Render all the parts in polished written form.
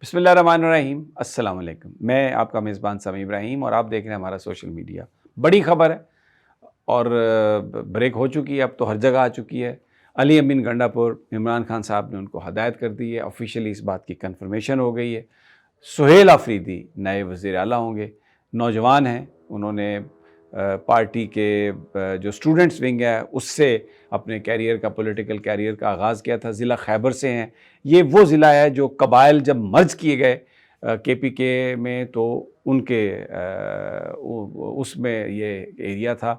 بسم اللہ الرحمن الرحیم، السلام علیکم۔ میں آپ کا میزبان سمیع ابراہیم اور آپ دیکھ رہے ہیں ہمارا سوشل میڈیا۔ بڑی خبر ہے اور بریک ہو چکی ہے، اب تو ہر جگہ آ چکی ہے۔ علی امین گنڈا پور، عمران خان صاحب نے ان کو ہدایت کر دی ہے، آفیشیلی اس بات کی کنفرمیشن ہو گئی ہے۔ سہیل آفریدی نئے وزیر اعلیٰ ہوں گے، نوجوان ہیں، انہوں نے پارٹی کے جو اسٹوڈنٹس ونگ ہے اس سے اپنے کیریئر کا پولیٹیکل کیریئر کا آغاز کیا تھا۔ ضلع خیبر سے ہیں، یہ وہ ضلع ہے جو قبائل جب مرج کیے گئے کے پی کے میں تو ان کے اس میں یہ ایریا تھا۔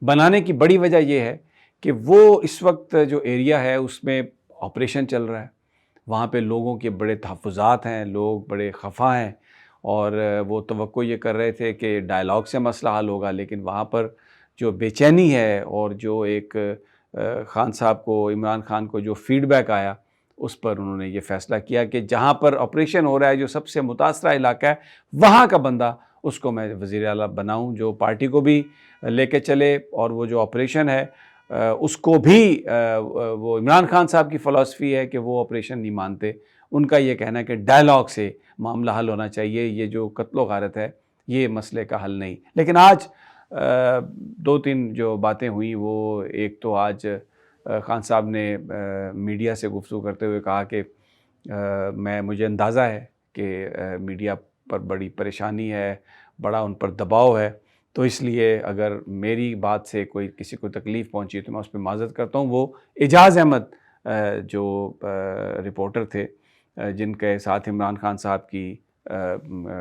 بنانے کی بڑی وجہ یہ ہے کہ وہ اس وقت جو ایریا ہے اس میں آپریشن چل رہا ہے، وہاں پہ لوگوں کے بڑے تحفظات ہیں، لوگ بڑے خفا ہیں اور وہ توقع یہ کر رہے تھے کہ ڈائلاگ سے مسئلہ حل ہوگا، لیکن وہاں پر جو بے چینی ہے اور جو ایک خان صاحب کو، عمران خان کو جو فیڈ بیک آیا، اس پر انہوں نے یہ فیصلہ کیا کہ جہاں پر آپریشن ہو رہا ہے، جو سب سے متاثرہ علاقہ ہے، وہاں کا بندہ اس کو میں وزیر اعلیٰ بناؤں، جو پارٹی کو بھی لے کے چلے اور وہ جو آپریشن ہے اس کو بھی وہ عمران خان صاحب کی فلسفی ہے کہ وہ آپریشن نہیں مانتے، ان کا یہ کہنا ہے کہ ڈائلاگ سے معاملہ حل ہونا چاہیے، یہ جو قتل و غارت ہے یہ مسئلے کا حل نہیں۔ لیکن آج دو تین جو باتیں ہوئیں، وہ ایک تو آج خان صاحب نے میڈیا سے گفتگو کرتے ہوئے کہا کہ مجھے اندازہ ہے کہ میڈیا پر بڑی پریشانی ہے، بڑا ان پر دباؤ ہے، تو اس لیے اگر میری بات سے کوئی کسی کو تکلیف پہنچی تو میں اس پہ معذرت کرتا ہوں۔ وہ اعجاز احمد جو رپورٹر تھے جن کے ساتھ عمران خان صاحب کی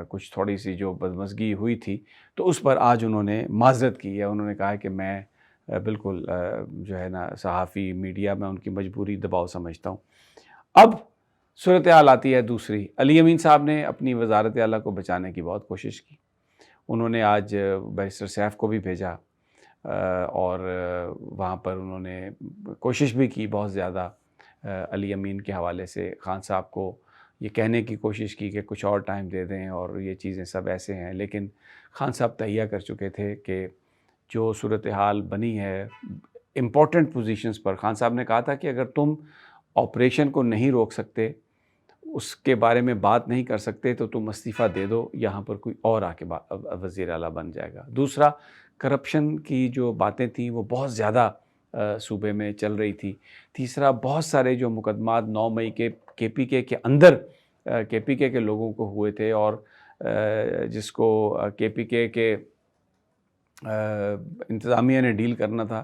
کچھ تھوڑی سی جو بدمزگی ہوئی تھی، تو اس پر آج انہوں نے معذرت کی ہے۔ انہوں نے کہا کہ میں بالکل جو ہے نا صحافی میڈیا میں ان کی مجبوری دباؤ سمجھتا ہوں۔ اب صورتحال آتی ہے دوسری۔ علی امین صاحب نے اپنی وزارت اعلیٰ کو بچانے کی بہت کوشش کی، انہوں نے آج بیرسٹر سیف کو بھی بھیجا اور وہاں پر انہوں نے کوشش بھی کی بہت زیادہ علی امین کے حوالے سے، خان صاحب کو یہ کہنے کی کوشش کی کہ کچھ اور ٹائم دے دیں اور یہ چیزیں سب ایسے ہیں، لیکن خان صاحب تہیہ کر چکے تھے کہ جو صورتحال بنی ہے امپورٹنٹ پوزیشنز پر، خان صاحب نے کہا تھا کہ اگر تم آپریشن کو نہیں روک سکتے، اس کے بارے میں بات نہیں کر سکتے، تو تم استعفیٰ دے دو، یہاں پر کوئی اور آ کے وزیر اعلیٰ بن جائے گا۔ دوسرا، کرپشن کی جو باتیں تھیں وہ بہت زیادہ صوبے میں چل رہی تھی۔ تیسرا، بہت سارے جو مقدمات 9 مئی کے پی کے اندر کے پی کے لوگوں کو ہوئے تھے اور جس کو کے پی کے انتظامیہ نے ڈیل کرنا تھا،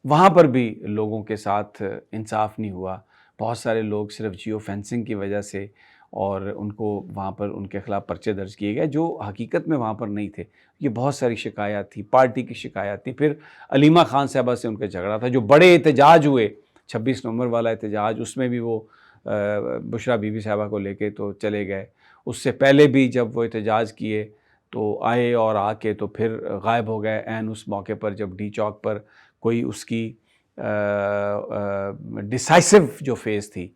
وہاں پر بھی لوگوں کے ساتھ انصاف نہیں ہوا۔ بہت سارے لوگ صرف جیو فینسنگ کی وجہ سے اور ان کو وہاں پر ان کے خلاف پرچے درج کیے گئے جو حقیقت میں وہاں پر نہیں تھے۔ یہ بہت ساری شکایات تھی، پارٹی کی شکایات تھی۔ پھر علیمہ خان صاحبہ سے ان کا جھگڑا تھا، جو بڑے احتجاج ہوئے 26 نومبر والا احتجاج، اس میں بھی وہ بشریٰ بی بی صاحبہ کو لے کے تو چلے گئے۔ اس سے پہلے بھی جب وہ احتجاج کیے تو آئے اور آ کے تو پھر غائب ہو گئے عین اس موقع پر جب ڈی چوک پر کوئی اس کی ڈیسائسو جو فیز تھی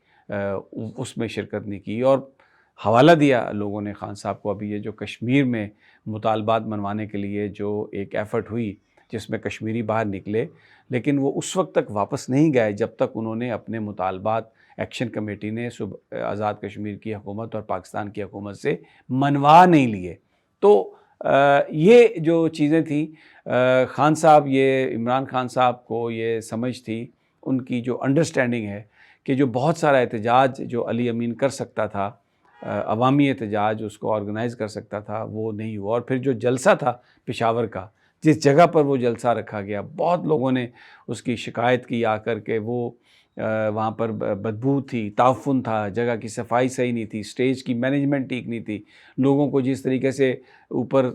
اس میں شرکت نہیں کی، اور حوالہ دیا لوگوں نے خان صاحب کو۔ ابھی یہ جو کشمیر میں مطالبات منوانے کے لیے جو ایک ایفرٹ ہوئی جس میں کشمیری باہر نکلے، لیکن وہ اس وقت تک واپس نہیں گئے جب تک انہوں نے اپنے مطالبات ایکشن کمیٹی نے آزاد کشمیر کی حکومت اور پاکستان کی حکومت سے منوا نہیں لیے۔ تو یہ جو چیزیں تھیں، خان صاحب، یہ عمران خان صاحب کو یہ سمجھ تھی، ان کی جو انڈرسٹینڈنگ ہے کہ جو بہت سارا احتجاج جو علی امین کر سکتا تھا، عوامی احتجاج اس کو آرگنائز کر سکتا تھا، وہ نہیں ہوا۔ اور پھر جو جلسہ تھا پشاور کا، جس جگہ پر وہ جلسہ رکھا گیا، بہت لوگوں نے اس کی شکایت کی آ کر کے، وہ وہاں پر بدبو تھی، تعفن تھا، جگہ کی صفائی صحیح نہیں تھی، سٹیج کی مینجمنٹ ٹھیک نہیں تھی، لوگوں کو جس طریقے سے اوپر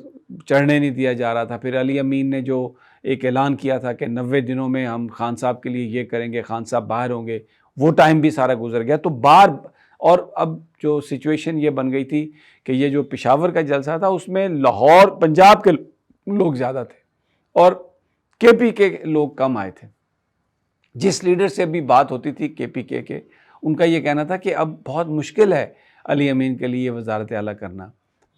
چڑھنے نہیں دیا جا رہا تھا۔ پھر علی امین نے جو ایک اعلان کیا تھا کہ 90 دنوں میں ہم خان صاحب کے لیے یہ کریں گے، خان صاحب باہر ہوں گے، وہ ٹائم بھی سارا گزر گیا۔ تو اور اب جو سچویشن یہ بن گئی تھی کہ یہ جو پشاور کا جلسہ تھا اس میں لاہور پنجاب کے لوگ زیادہ تھے اور کے پی کے لوگ کم آئے تھے۔ جس لیڈر سے بھی بات ہوتی تھی کے پی کے ان کا یہ کہنا تھا کہ اب بہت مشکل ہے علی امین کے لیے وزارت اعلیٰ کرنا،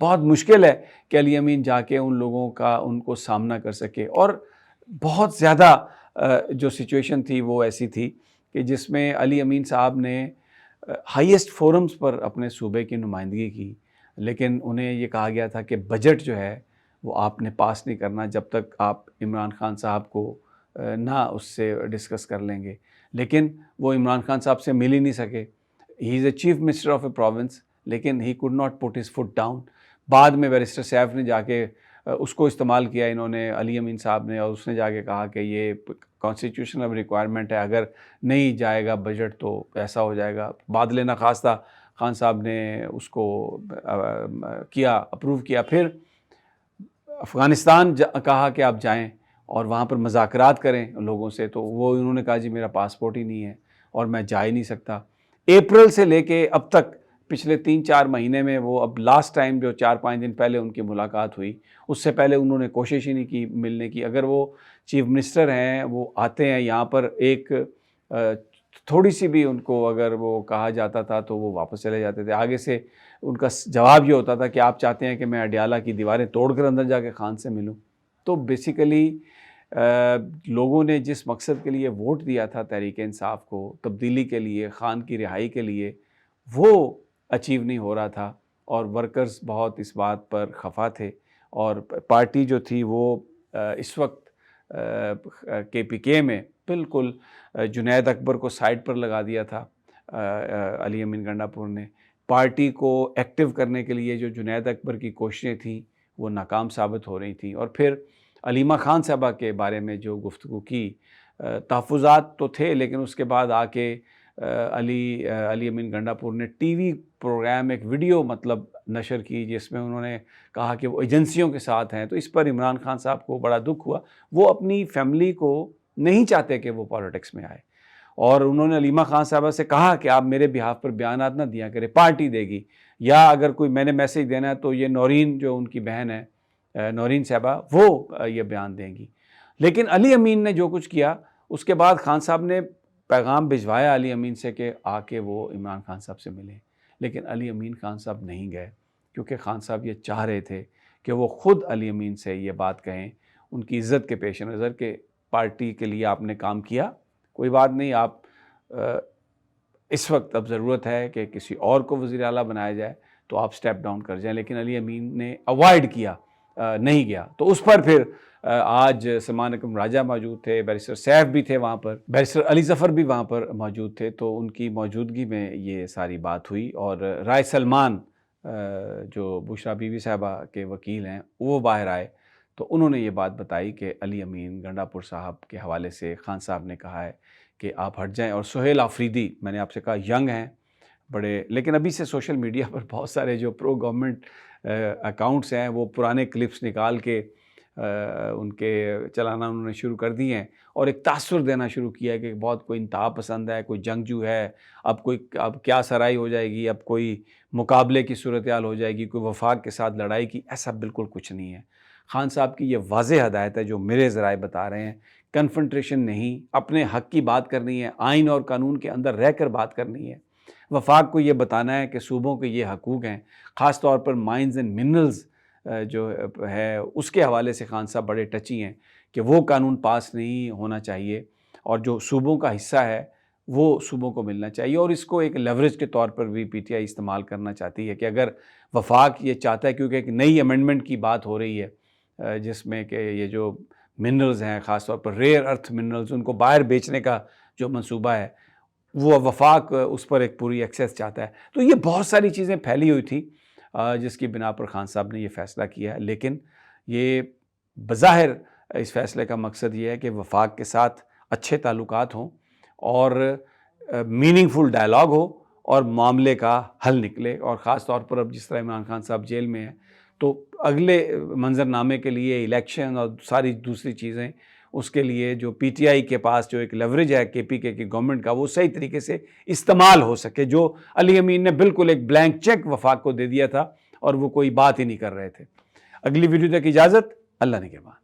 بہت مشکل ہے کہ علی امین جا کے ان لوگوں کا ان کو سامنا کر سکے۔ اور بہت زیادہ جو سچویشن تھی وہ ایسی تھی کہ جس میں علی امین صاحب نے ہائیسٹ فورمز پر اپنے صوبے کی نمائندگی کی، لیکن انہیں یہ کہا گیا تھا کہ بجٹ جو ہے وہ آپ نے پاس نہیں کرنا جب تک آپ عمران خان صاحب کو نہ اس سے ڈسکس کر لیں گے، لیکن وہ عمران خان صاحب سے مل ہی نہیں سکے. He is a chief minister of a province, لیکن he could not put his foot down. بعد میں بیرسٹر سیف نے جا کے اس کو استعمال کیا انہوں نے، علی امین صاحب نے، اور اس نے جا کے کہا کہ یہ کانسٹیٹیوشنل ریکوائرمنٹ ہے، اگر نہیں جائے گا بجٹ تو ایسا ہو جائے گا. بادل نخواستہ خان صاحب نے اس کو کیا، اپروو کیا. پھر افغانستان کہا کہ آپ جائیں اور وہاں پر مذاکرات کریں لوگوں سے، تو وہ انہوں نے کہا جی میرا پاسپورٹ ہی نہیں ہے اور میں جا ہی نہیں سکتا. اپریل سے لے کے اب تک پچھلے 3-4 مہینے میں وہ اب لاسٹ ٹائم جو 4-5 دن پہلے ان کی ملاقات ہوئی، اس سے پہلے انہوں نے کوشش ہی نہیں کی ملنے کی. اگر وہ چیف منسٹر ہیں، وہ آتے ہیں یہاں پر، ایک تھوڑی سی بھی ان کو اگر وہ کہا جاتا تھا تو وہ واپس چلے جاتے تھے. آگے سے ان کا جواب یہ ہوتا تھا کہ آپ چاہتے ہیں کہ میں اڈیالہ کی دیواریں توڑ کر اندر جا کے خان سے ملوں. تو بیسیکلی لوگوں نے جس مقصد کے لیے ووٹ دیا تھا تحریک انصاف کو، تبدیلی کے لیے، خان کی رہائی کے لیے، وہ اچیو نہیں ہو رہا تھا. اور ورکرز بہت اس بات پر خفا تھے، اور پارٹی جو تھی وہ اس وقت کے پی کے میں بالکل جنید اکبر کو سائڈ پر لگا دیا تھا. علی امین گنڈا پور نے پارٹی کو ایکٹیو کرنے کے لیے جو جنید اکبر کی کوششیں تھیں وہ ناکام ثابت ہو رہی تھیں. اور پھر علیمہ خان صاحبہ کے بارے میں جو گفتگو کی، تحفظات تو تھے، لیکن اس کے بعد آ کے علی امین گنڈا پور نے ٹی وی پروگرام، ایک ویڈیو مطلب نشر کی، جس میں انہوں نے کہا کہ وہ ایجنسیوں کے ساتھ ہیں. تو اس پر عمران خان صاحب کو بڑا دکھ ہوا. وہ اپنی فیملی کو نہیں چاہتے کہ وہ پالیٹکس میں آئے، اور انہوں نے علیمہ خان صاحبہ سے کہا کہ آپ میرے بہاف پر بیانات نہ دیا کریں، پارٹی دے گی، یا اگر کوئی میں نے میسیج دینا ہے تو یہ نورین جو ان کی بہن ہے، نورین صاحبہ، وہ یہ بیان دیں گی. لیکن علی امین نے جو کچھ کیا، اس کے بعد خان صاحب نے پیغام بھجوایا علی امین سے کہ آ کے وہ عمران خان صاحب سے ملیں، لیکن علی امین خان صاحب نہیں گئے، کیونکہ خان صاحب یہ چاہ رہے تھے کہ وہ خود علی امین سے یہ بات کہیں، ان کی عزت کے پیش نظر، کہ پارٹی کے لیے آپ نے کام کیا، کوئی بات نہیں، آپ اس وقت اب ضرورت ہے کہ کسی اور کو وزیر اعلیٰ بنایا جائے تو آپ سٹیپ ڈاؤن کر جائیں. لیکن علی امین نے اوائڈ کیا، نہیں گیا. تو اس پر پھر آج سلمان اکرم راجہ موجود تھے، بیرسٹر سیف بھی تھے وہاں پر، بیرسٹر علی ظفر بھی وہاں پر موجود تھے، تو ان کی موجودگی میں یہ ساری بات ہوئی. اور رائے سلمان جو بشرا بی بی صاحبہ کے وکیل ہیں، وہ باہر آئے، تو انہوں نے یہ بات بتائی کہ علی امین گنڈا پور صاحب کے حوالے سے خان صاحب نے کہا ہے کہ آپ ہٹ جائیں. اور سہیل آفریدی، میں نے آپ سے کہا ینگ ہیں بڑے، لیکن ابھی سے سوشل میڈیا پر بہت سارے جو پرو گورنمنٹ اکاؤنٹس ہیں وہ پرانے کلپس نکال کے ان کے چلانا انہوں نے شروع کر دی ہیں، اور ایک تاثر دینا شروع کیا ہے کہ بہت کوئی انتہا پسند ہے، کوئی جنگجو ہے، اب کیا سرائی ہو جائے گی، اب کوئی مقابلے کی صورتحال ہو جائے گی، کوئی وفاق کے ساتھ لڑائی کی. ایسا بالکل کچھ نہیں ہے. خان صاحب کی یہ واضح ہدایت ہے جو میرے ذرائع بتا رہے ہیں، کنفرنٹریشن نہیں، اپنے حق کی بات کرنی ہے، آئین اور قانون کے اندر رہ کر بات کرنی ہے. وفاق کو یہ بتانا ہے کہ صوبوں کے یہ حقوق ہیں، خاص طور پر مائنز اینڈ منرلز جو ہے اس کے حوالے سے خان صاحب بڑے ٹچی ہیں کہ وہ قانون پاس نہیں ہونا چاہیے، اور جو صوبوں کا حصہ ہے وہ صوبوں کو ملنا چاہیے. اور اس کو ایک لیوریج کے طور پر بھی پی ٹی آئی استعمال کرنا چاہتی ہے کہ اگر وفاق یہ چاہتا ہے، کیونکہ ایک نئی امینڈمنٹ کی بات ہو رہی ہے جس میں کہ یہ جو منرلز ہیں، خاص طور پر ریئر ارتھ منرلز، ان کو باہر بیچنے کا جو منصوبہ ہے، وہ وفاق اس پر ایک پوری ایکسیس چاہتا ہے. تو یہ بہت ساری چیزیں پھیلی ہوئی تھی جس کی بنا پر خان صاحب نے یہ فیصلہ کیا ہے. لیکن یہ بظاہر اس فیصلے کا مقصد یہ ہے کہ وفاق کے ساتھ اچھے تعلقات ہوں اور میننگ فل ڈائلاگ ہو اور معاملے کا حل نکلے. اور خاص طور پر اب جس طرح عمران خان صاحب جیل میں ہیں، تو اگلے منظرنامے کے لیے الیکشن اور ساری دوسری چیزیں، اس کے لیے جو پی ٹی آئی کے پاس جو ایک لیوریج ہے کے پی کے کی گورنمنٹ کا، وہ صحیح طریقے سے استعمال ہو سکے. جو علی امین نے بالکل ایک بلینک چیک وفاق کو دے دیا تھا اور وہ کوئی بات ہی نہیں کر رہے تھے. اگلی ویڈیو تک اجازت، اللہ نے کے بعد.